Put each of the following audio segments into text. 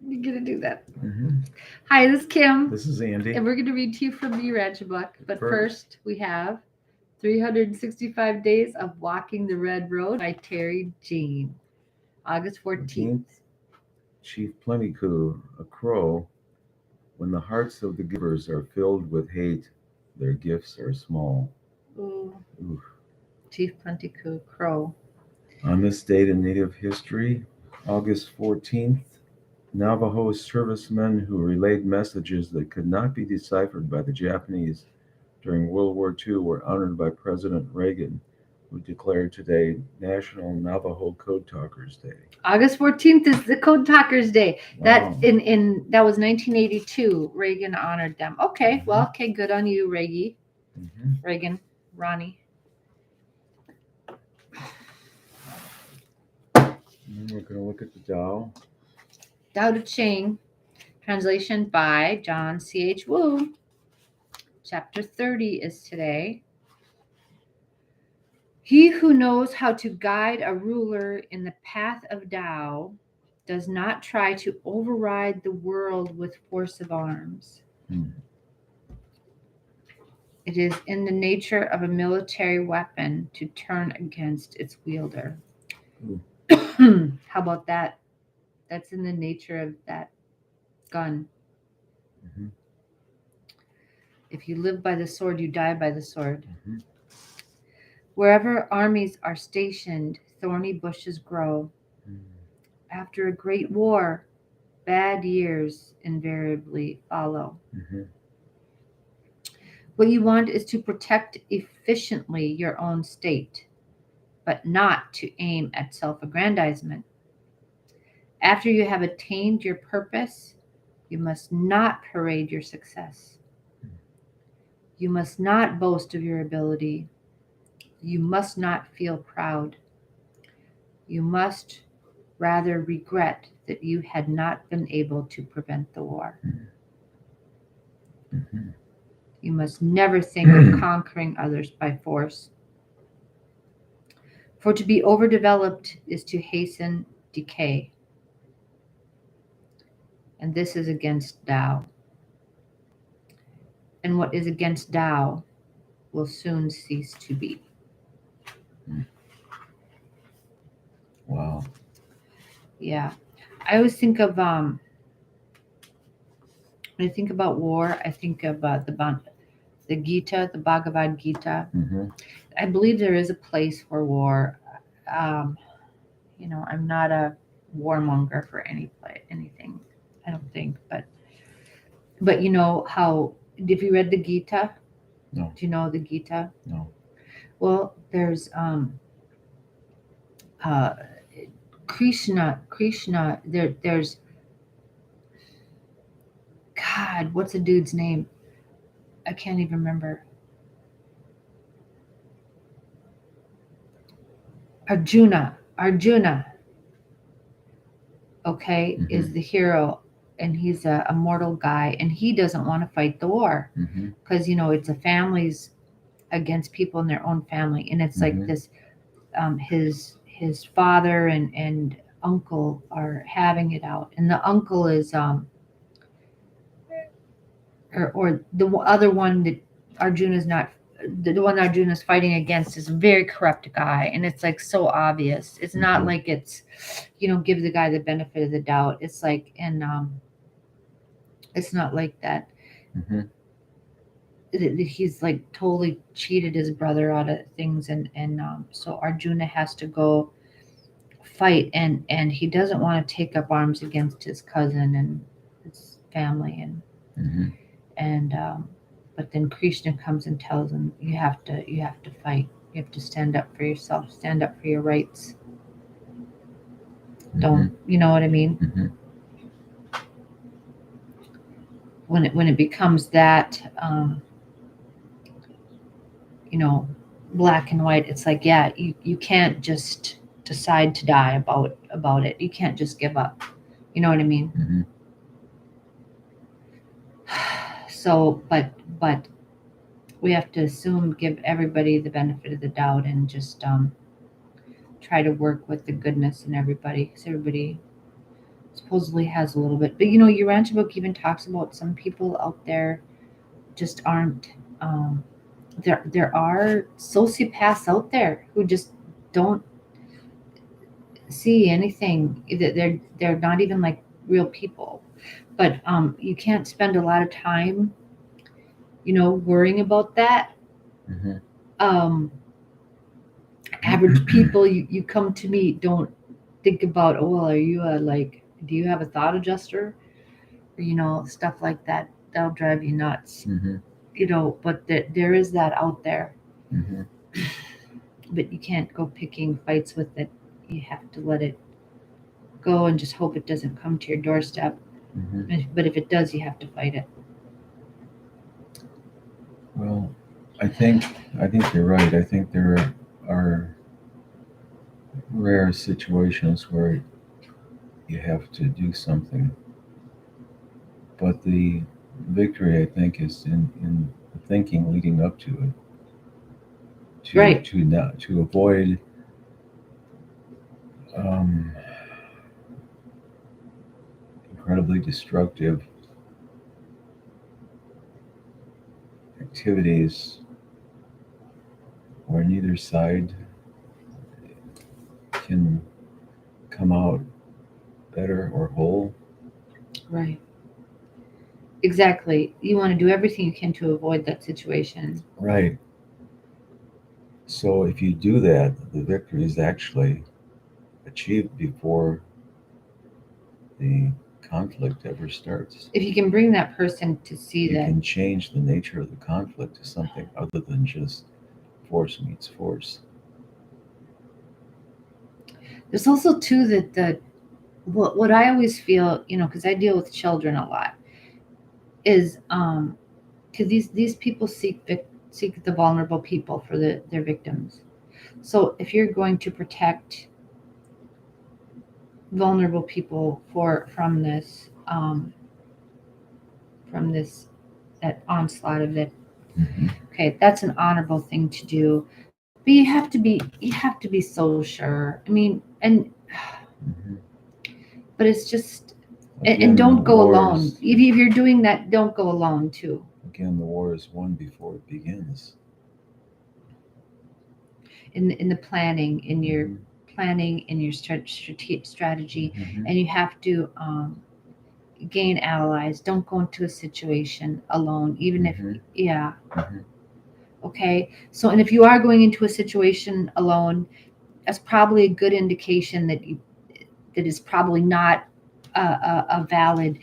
You're going to do that. Mm-hmm. Hi, this is Kim. This is Andy. And we're going to read to you from the Urantia book. But First. first, we have 365 Days of Walking the Red Road by Terry Jean. August 14th. Chief Plentycoo, a crow. When the hearts of the givers are filled with hate, their gifts are small. Ooh. Oof. Chief Plentycoo, crow. On this date in Native history, August 14th, Navajo servicemen who relayed messages that could not be deciphered by the Japanese during World War II were honored by President Reagan, who declared today National Navajo Code Talkers Day. August 14th is the Code Talkers Day. That Wow. that was 1982. Reagan honored them. Okay, well, okay, good on you, Reggie. Reagan, Ronnie. And we're going to look at the Tao. Tao Te Ching, translation by John C.H. Wu. Chapter 30 is today. He who knows how to guide a ruler in the path of Tao does not try to override the world with force of arms. It is in the nature of a military weapon to turn against its wielder. How about that? That's in the nature of that gun. Mm-hmm. If you live by the sword, you die by the sword. Mm-hmm. Wherever armies are stationed, thorny bushes grow. After a great war, bad years invariably follow. Mm-hmm. What you want is to protect efficiently your own state, but not to aim at self-aggrandizement. After you have attained your purpose, you must not parade your success. You must not boast of your ability. You must not feel proud. You must rather regret that you had not been able to prevent the war. Mm-hmm. You must never think of conquering others by force. For to be overdeveloped is to hasten decay. And this is against Tao. And what is against Tao will soon cease to be. Wow. Yeah. I always think of when I think about war, I think of the Gita, the Bhagavad Gita. Mm-hmm. I believe there is a place for war. I'm not a warmonger for anything. I don't think, but you know how? Have you read the Gita? No. Do you know the Gita? No. Well, there's uh, Krishna. There's God. What's the dude's name? I can't even remember. Arjuna, okay, Mm-hmm. is the hero, and he's a mortal guy, and he doesn't want to fight the war because it's a families against people in their own family, and it's like this. His father and uncle are having it out, and the uncle is or the other one that Arjuna's not. The one Arjuna's fighting against is a very corrupt guy, and it's like so obvious. It's not like it's, give the guy the benefit of the doubt. It's like, and it's not like that. He's like totally cheated his brother out of things, and so Arjuna has to go fight, and he doesn't want to take up arms against his cousin and his family, and but then Krishna comes and tells him, you have to fight. You have to stand up for yourself, stand up for your rights. Don't, you know what I mean? When it becomes that, black and white, it's like, yeah, you can't just decide to die about it. You can't just give up. You know what I mean? So, but we have to give everybody the benefit of the doubt, and just try to work with the goodness in everybody, because everybody supposedly has a little bit. But you know, Urantia book even talks about some people out there just aren't. Um, there are sociopaths out there who just don't see anything. They're not even like real people. But you can't spend a lot of time, worrying about that. Hmm. Um, Average people you come to meet don't think about, oh well, are you a like, do you have a thought adjuster, or stuff like that. That'll drive you nuts. Hmm. But there is that out there, Hmm. but you can't go picking fights with it. You have to let it go and just hope it doesn't come to your doorstep. Hmm. But if it does, you have to fight it. Well, I think you're right. I think there are rare situations where you have to do something, but the victory, I think, is in the thinking leading up to it. To Right. to not to avoid um, incredibly destructive activities where neither side can come out better or whole. Right. Exactly. You want to do everything you can to avoid that situation. Right. So if you do that, the victory is actually achieved before the conflict ever starts. If you can bring that person to see You that. can change the nature of the conflict to something other than just force meets force. There's also too that what I always feel, because I deal with children a lot, is because these people seek the vulnerable people for their victims. So if you're going to protect vulnerable people from this that onslaught of it, Hmm. okay, that's an honorable thing to do. But you have to be so sure. I mean, Hmm. but it's just, and Again, don't go alone. wars. If you're doing that, don't go alone too. Again, the war is won before it begins. In the planning, in your Hmm. strategy, Hmm. and you have to gain allies. Don't go into a situation alone, even if, Hmm. yeah, Hmm. okay. So, and if you are going into a situation alone, that's probably a good indication that is probably not a valid.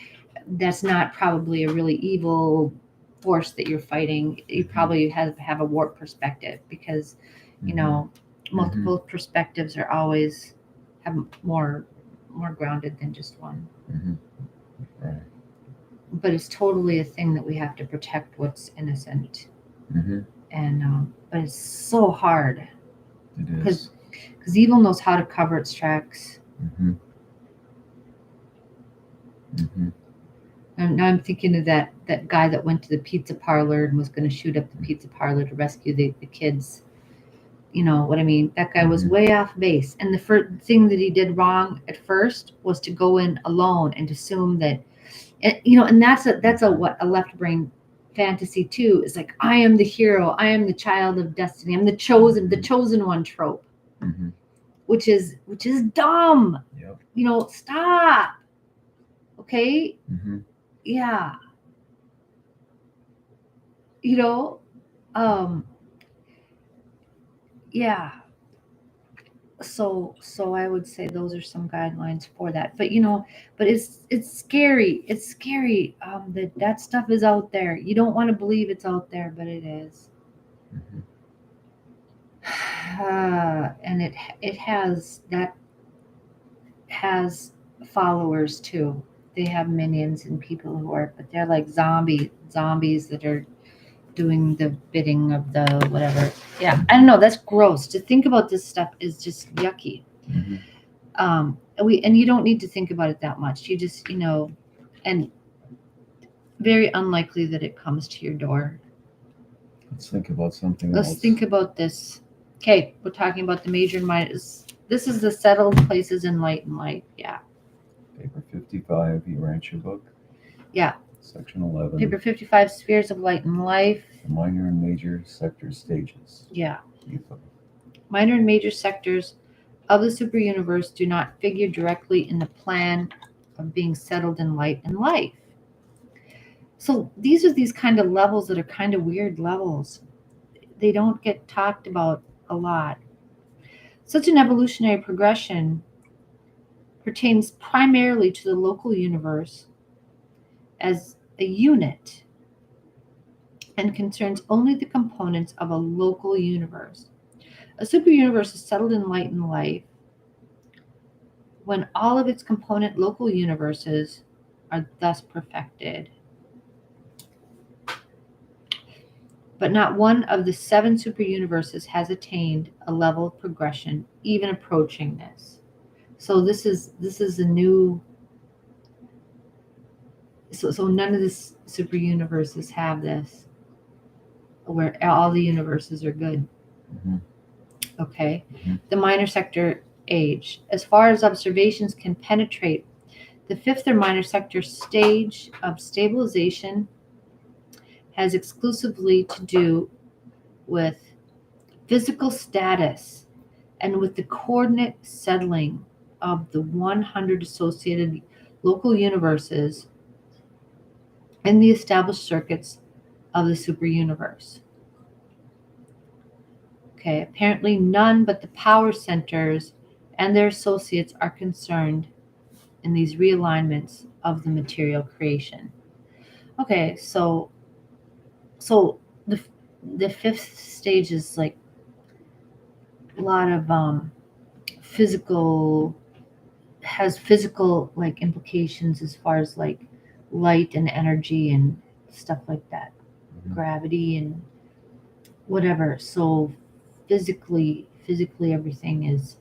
That's not probably a really evil force that you're fighting. You Hmm. probably have a warped perspective, because you Hmm. know Hmm. multiple perspectives are always have more grounded than just one. Hmm. Right. But it's totally a thing that we have to protect what's innocent, Hmm. and but it's so hard It because is. evil knows how to cover its tracks. Hmm. Hmm. And now I'm thinking of that guy that went to the pizza parlor and was going to shoot up the pizza parlor to rescue the kids. You know what I mean? That guy was Hmm. way off base. And the first thing that he did wrong at first was to go in alone and assume that, and that's a what a left brain fantasy too. Is like, I am the hero, I am the child of destiny, I'm the chosen one trope, Hmm. which is dumb. Yep. Stop. Okay, Hmm. yeah, you know, um, yeah. So I would say those are some guidelines for that. But it's scary. It's scary, that stuff is out there. You don't want to believe it's out there, but it is. Hmm. And it has followers too. They have minions and people who are, but they're like zombies that are doing the bidding of the whatever. Yeah, I don't know. That's gross. To think about this stuff is just yucky. Hmm. And you don't need to think about it that much. You just, and very unlikely that it comes to your door. Let's think about something Let's else. think about this. Okay, we're talking about the major and minor. This is the settled places in light and light. Yeah. Paper 55, Urantia book. Yeah. Section 11. Paper 55, Spheres of Light and Life. The minor and major sector stages. Yeah. Etho. Minor and major sectors of the superuniverse do not figure directly in the plan of being settled in light and life. So these are these kind of levels that are kind of weird levels. They don't get talked about a lot. Such an evolutionary progression pertains primarily to the local universe as a unit and concerns only the components of a local universe. A superuniverse is settled in light and life when all of its component local universes are thus perfected. But not one of the 7 superuniverses has attained a level of progression even approaching this. So this is a new. So none of the superuniverses have this, where all the universes are good. Mm-hmm. Okay. Mm-hmm. The minor sector age, as far as observations can penetrate, the 5th or minor sector stage of stabilization has exclusively to do with physical status and with the coordinate settling of the 100 associated local universes in the established circuits of the superuniverse. Okay, apparently none but the power centers and their associates are concerned in these realignments of the material creation. Okay, so the the 5th stage is like a lot of physical has physical like implications as far as like light and energy and stuff like that, Mm-hmm. gravity and whatever. So physically everything is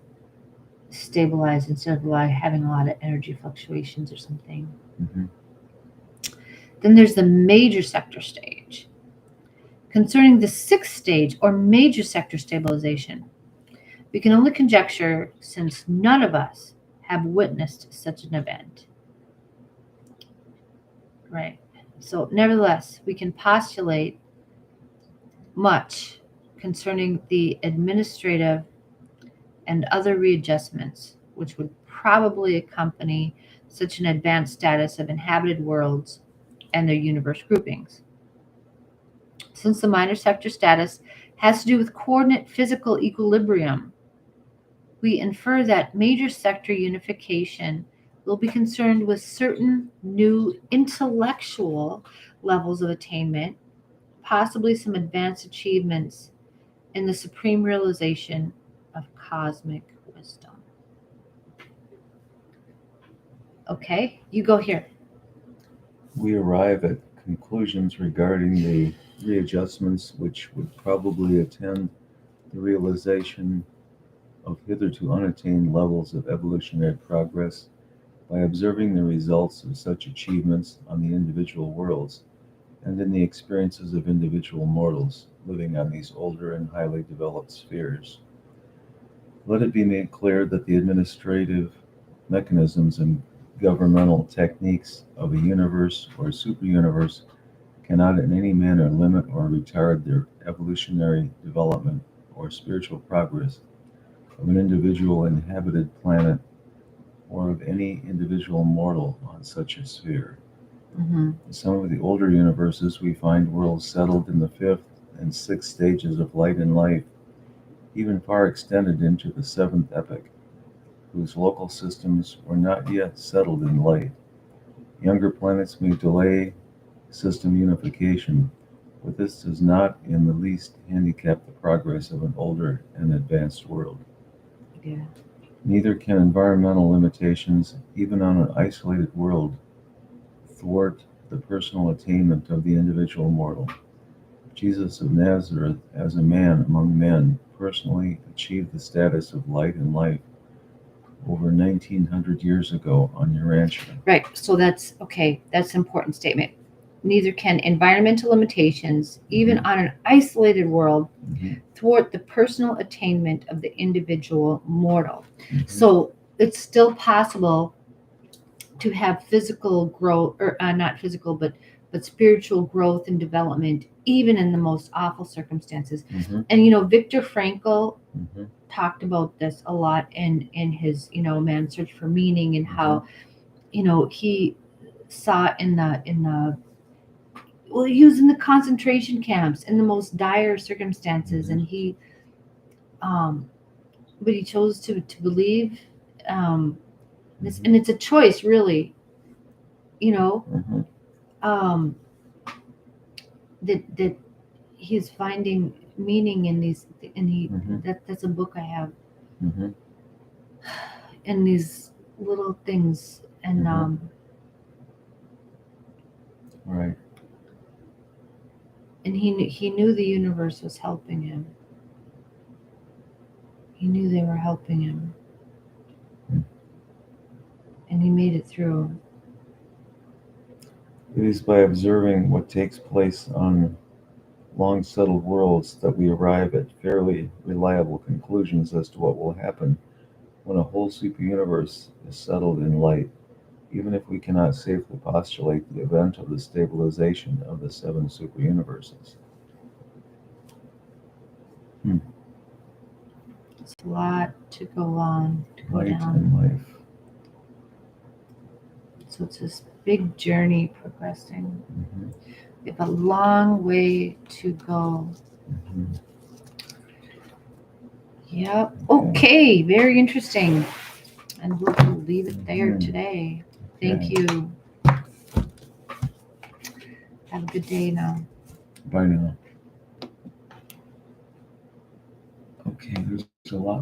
stabilized instead of like having a lot of energy fluctuations or something. Mm-hmm. Then there's the major sector stage. Concerning the 6th stage or major sector stabilization, we can only conjecture since none of us have witnessed such an event. Right. So, nevertheless, we can postulate much concerning the administrative and other readjustments which would probably accompany such an advanced status of inhabited worlds and their universe groupings. Since the minor sector status has to do with coordinate physical equilibrium, we infer that major sector unification will be concerned with certain new intellectual levels of attainment, possibly some advanced achievements in the supreme realization of cosmic wisdom. Okay, you go here. We arrive at conclusions regarding the readjustments which would probably attend the realization of hitherto unattained levels of evolutionary progress by observing the results of such achievements on the individual worlds and in the experiences of individual mortals living on these older and highly developed spheres. Let it be made clear that the administrative mechanisms and governmental techniques of a universe or a superuniverse cannot in any manner limit or retard the evolutionary development or spiritual progress of an individual inhabited planet or of any individual mortal on such a sphere. Mm-hmm. In some of the older universes, we find worlds settled in the 5th and 6th stages of light and life, even far extended into the 7th epoch, whose local systems were not yet settled in light. Younger planets may delay system unification, but this does not in the least handicap the progress of an older and advanced world. Yeah. Neither can environmental limitations, even on an isolated world, thwart the personal attainment of the individual mortal. Jesus of Nazareth, as a man among men, personally achieved the status of light and life over 1900 years ago on Urantia. Right. So that's okay. That's an important statement. Neither can environmental limitations, even on an isolated world, thwart the personal attainment of the individual mortal. So it's still possible to have physical growth, or not physical, but spiritual growth and development, even in the most awful circumstances. Mhm. And Viktor Frankl Mhm. talked about this a lot in his Man's Search for Meaning, and how he saw in the well, he was in the concentration camps in the most dire circumstances, Mhm. and he but he chose to believe, this, and it's a choice, really, you know Mhm. um that he's finding meaning in these, and Mhm. that's a book I have, Mhm. in these little things, and Mhm. Right. he knew the universe was helping him. He knew they were helping him, Mm. and he made it through. It is by observing what takes place on long settled worlds that we arrive at fairly reliable conclusions as to what will happen when a whole superuniverse is settled in light, even if we cannot safely postulate the event of the stabilization of the seven superuniverses. Hmm. It's a lot to go on, to go Light down. and life. So it's this big journey progressing. Mhm. We have a long way to go. Mhm. Yep. Okay. Okay. Very interesting. And we'll leave it there Mhm. today. Thank Okay. you. Have a good day now. Bye now. Okay, there's a lot